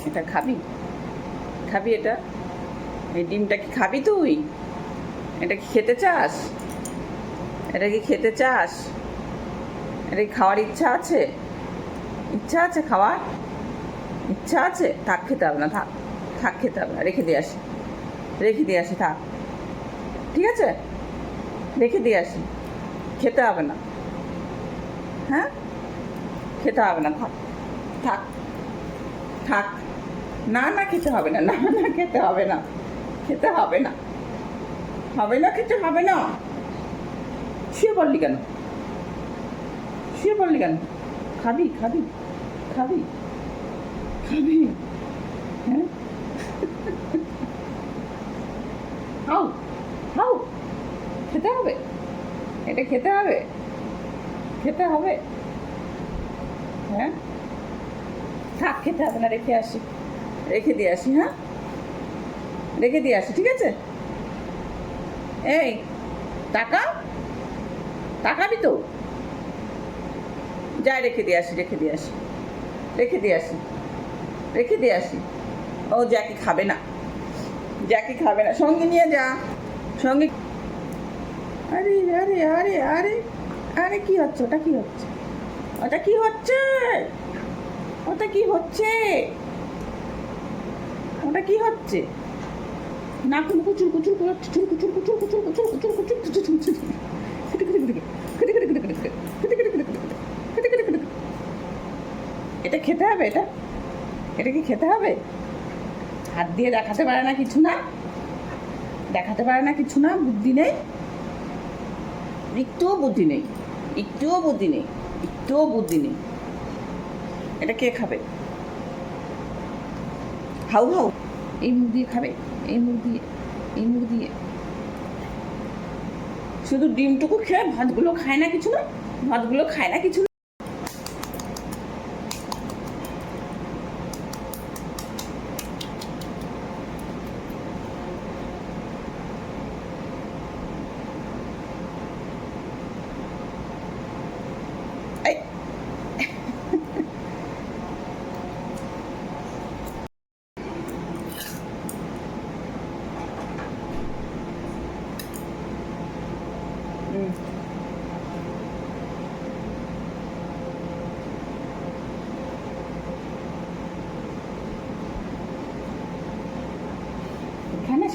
এটা খাবি? খাবি এটা? এই ডিমটা কি খাবি তুই? এটা কি খেতে চাস? এটা কি খেতে চাস? এটা কি খাওয়ার ইচ্ছা আছে? ইচ্ছা আছে খাওয়ার? ইচ্ছা আছে? থাক, খেতে হবে না, থাক। থাক, খেতে হবে না, রেখে দিয়ে আসি। রেখে দিয়ে আসি, থাক। ঠিক আছে, রেখে দিয়ে আসি। খেতে হবে না। হ্যাঁ, খেতে হবে না, থাক। থাক, থাক। না না, খেতে হবে না, না না, খেতে হবে না। খেতে হবে না, হবে না, খেতে হবে না। শুয়ে পড়লি কেন? শুয়ে পড়লি কেন? খাবি খাবি খাবি খাবি? হ্যাঁ, খাও খাও। খেতে হবে, এটা খেতে হবে, খেতে হবে। হ্যাঁ, থাক, খেতে হবে না, রেখে আসি। রেখে দিয়ে আসি, হ্যাঁ, রেখে দিয়ে আসি, ঠিক আছে? এই, টাকা তাকাবি তো? যাই, রেখে দিয়ে আসি, রেখে দিয়ে আসি, রেখে দিয়ে আসি, রেখে দিয়ে আসি। ও জ্যাকি খাবে না, জ্যাকি খাবে না, সঙ্গে নিয়ে যা। সঙ্গে। আরে আরে আরে আরে আরে, কি হচ্ছে? ওটা কি হচ্ছে? ওটা কি হচ্ছে? ওটা কি হচ্ছে? ওটা কি হচ্ছে? নাকুল কুচুর কুচুর কুচুর কুচুর কুচুর কুচুর কুচুর কুচুর কুচুর কুচুর কুচুর। এটা খেতে হবে? এটা এটা কি খেতে হবে? হাত দিয়ে দেখাতে পারে না কিছু না? দেখাতে পারে না কিছু না? বুদ্ধি নেই? একটুও বুদ্ধি নেই, একটুও বুদ্ধি নেই, একটুও বুদ্ধি নেই। এটা কে খাবে? How how. এই মুখ দিয়ে খাবে, এই মুখ দিয়ে, এই মুখ দিয়ে। শুধু ডিমটুকু খেয়ে ভাতগুলো খায় না কিছু না? ভাতগুলো খায় না কিছু না? এই, হুম।